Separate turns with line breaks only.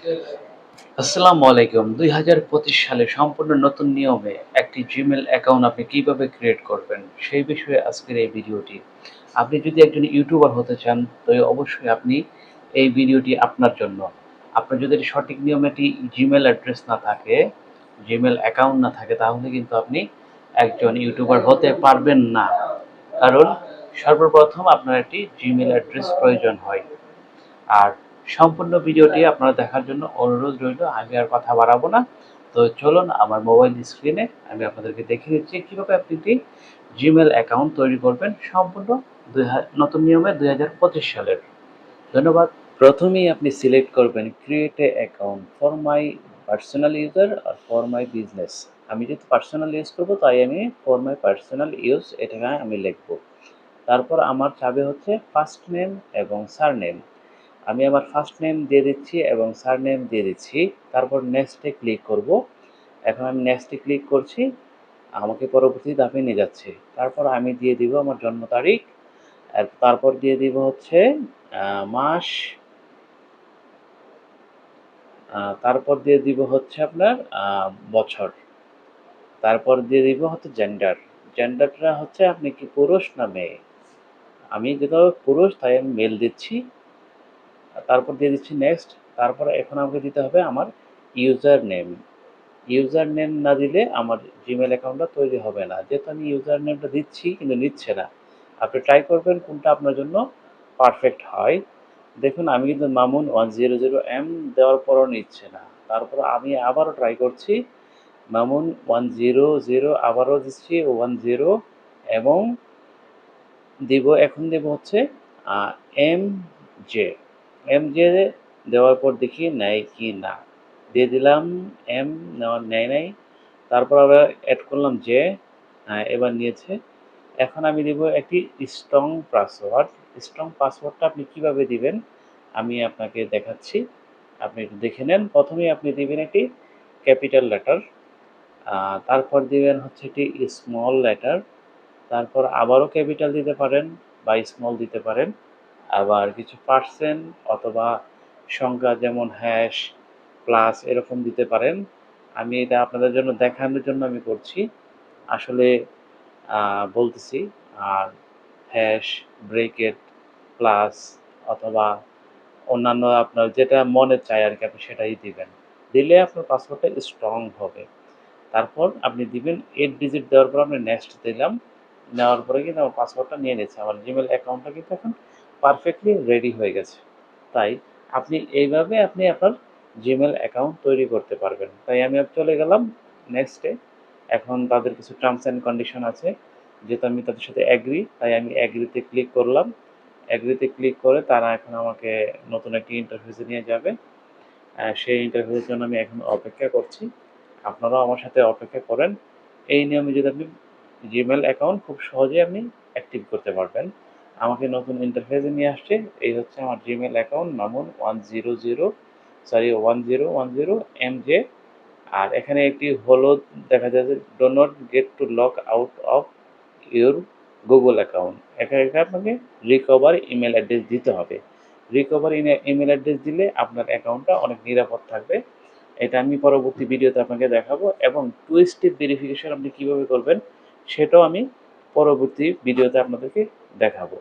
আসসালামু আলাইকুম। ২০২৫ সালে সম্পূর্ণ নতুন নিয়মে একটি জিমেইল অ্যাকাউন্ট আপনি কিভাবে ক্রিয়েট করবেন, সেই বিষয়ে আজকের এই ভিডিওটি। আপনি যদি একজন ইউটিউবার হতে চান, তো অবশ্যই আপনি এই ভিডিওটি আপনার জন্য। আপনার যদি সঠিক নিয়মে একটি জিমেইল অ্যাড্রেস না থাকে, জিমেইল অ্যাকাউন্ট না থাকে, তাহলে কিন্তু আপনি একজন ইউটিউবার হতে পারবেন না। কারণ সর্বপ্রথম আপনার একটি জিমেইল অ্যাড্রেস প্রয়োজন হয়। আর সম্পূর্ণ ভিডিওটি আপনারা দেখার জন্য অনুরোধ রইল। আমি আর কথা বাড়াবো না। তো চলুন আমার মোবাইল স্ক্রিনে আমি আপনাদেরকে দেখিয়ে দিচ্ছি কিভাবে আপনি একটি জিমেইল অ্যাকাউন্ট তৈরি করবেন সম্পূর্ণ নতুন নিয়মে ২০২৫ সালের। ধন্যবাদ। প্রথমেই আপনি সিলেক্ট করবেন create a account for my personal user আর ফর মাই বিজনেস। আমি যেহেতু পার্সোনাল ইউজ করব, তাই আমি ফর মাই পার্সোনাল ইউজ এটা আমি লিখব। তারপর আমার চাবে হচ্ছে ফার্স্ট নেম এবং সারনেম। আমি আমার ফার্স্ট নেম দিয়ে দিচ্ছি এবং সারনেম দিয়ে দিচ্ছি। তারপর নেক্সটে ক্লিক করব। এখন আমি নেক্সটে ক্লিক করছি। আমাকে পরবর্তী ধাপে নিয়ে যাচ্ছে। তারপর আমি দিয়ে দিব আমার জন্ম তারিখ। তারপর দিয়ে দিব হচ্ছে মাস। তারপর দিয়ে দিব হচ্ছে আপনার বছর। তারপর দিয়ে দিব হচ্ছে জেন্ডার। জেন্ডারটা হচ্ছে আপনি কি পুরুষ না মেয়ে? আমি যেহেতু পুরুষ, তাই আমি মেল দিচ্ছি। তারপর দিয়ে দিচ্ছি নেক্সট। তারপর এখন আমাকে দিতে হবে আমার ইউজার নেম। ইউজার নেম না দিলে আমার জিমেইল অ্যাকাউন্টটা তৈরি হবে না। যেহেতু আমি ইউজার নেমটা দিচ্ছি কিন্তু নিচ্ছে না। আপনি ট্রাই করবেন কোনটা আপনার জন্য পারফেক্ট হয়। দেখুন আমি কিন্তু মামুন 100M দেওয়ার পরও নিচ্ছে না। তারপর আমি আবারও ট্রাই করছি। মামুন 100 আবারও দিচ্ছি 10 এবং এখন দেব হচ্ছে MJ। MJ দেওয়ার পর দেখি নেয় কি না। দিয়ে দিলাম এম, নেয় নাই। তারপর আবার অ্যাড করলাম যে, এবার নিয়েছে। এখন আমি দিব একটি স্ট্রং পাসওয়ার্ড। স্ট্রং পাসওয়ার্ডটা আপনি কিভাবে দিবেন আমি আপনাকে দেখাচ্ছি। আপনি একটু দেখে নেন। প্রথমেই আপনি দিবেন একটি ক্যাপিটাল লেটার, তারপর দিবেন হচ্ছে একটি স্মল লেটার, তারপর আবারও ক্যাপিটাল দিতে পারেন বা স্মল দিতে পারেন। আবার কিছু পার্সেন্ট অথবা সংখ্যা যেমন হ্যাশ, প্লাস এরকম দিতে পারেন। আমি এটা আপনাদের জন্য দেখানোর জন্য আমি করছি। আসলে বলতেছি। আর হ্যাশ, ব্রেকেট, প্লাস অথবা অন্যান্য আপনার যেটা মনে চায় আরকি আপনি সেটাই দিবেন। দিলে আপনার পাসওয়ার্ডটা স্ট্রং হবে। তারপর আপনি দিবেন 8 ডিজিট দেওয়ার পর আমি নেক্সট দিলাম। নেওয়ার পরে কিন্তু আমার পাসওয়ার্ডটা নিয়ে নিয়েছে। আমার জিমেইল অ্যাকাউন্টটা কিন্তু এখন পারফেক্টলি রেডি হয়ে গেছে। তাই আপনি এইভাবে আপনি আপনার জিমেইল অ্যাকাউন্ট তৈরি করতে পারবেন। তাই আমি চলে গেলাম নেক্সটে। এখন তাদের কিছু টার্মস অ্যান্ড কন্ডিশন আছে। যেহেতু আমি তাদের সাথে এগ্রি, তাই আমি এগ্রিতে ক্লিক করলাম। এগ্রিতে ক্লিক করে তারা এখন আমাকে নতুন একটি ইন্টারফেসে নিয়ে যাবে। সেই ইন্টারভিউয়ের জন্য আমি এখন অপেক্ষা করছি। আপনারাও আমার সাথে অপেক্ষা করেন। এই নিয়মে যদি আপনি জিমেইল অ্যাকাউন্ট খুব সহজেই আপনি অ্যাক্টিভ করতে পারবেন। আমাকে নতুন ইন্টারফেসে নিয়ে আসছে। এই হচ্ছে আমার জিমেইল অ্যাকাউন্ট মামুন 1010 MJ। আর এখানে একটি হলুদ দেখা যাচ্ছে do not get to log out of your Google account. এখানে আপনাকে রিকভার ইমেল অ্যাড্রেস দিতে হবে। রিকভার ইমেল অ্যাড্রেস দিলে আপনার অ্যাকাউন্টটা অনেক নিরাপদ থাকবে। এটা আমি পরবর্তী ভিডিওতে আপনাকে দেখাবো এবং টু স্টেপ ভেরিফিকেশন আপনি কীভাবে করবেন সেটাও আমি পরবর্তী ভিডিওতে আপনাদেরকে দেখাবো।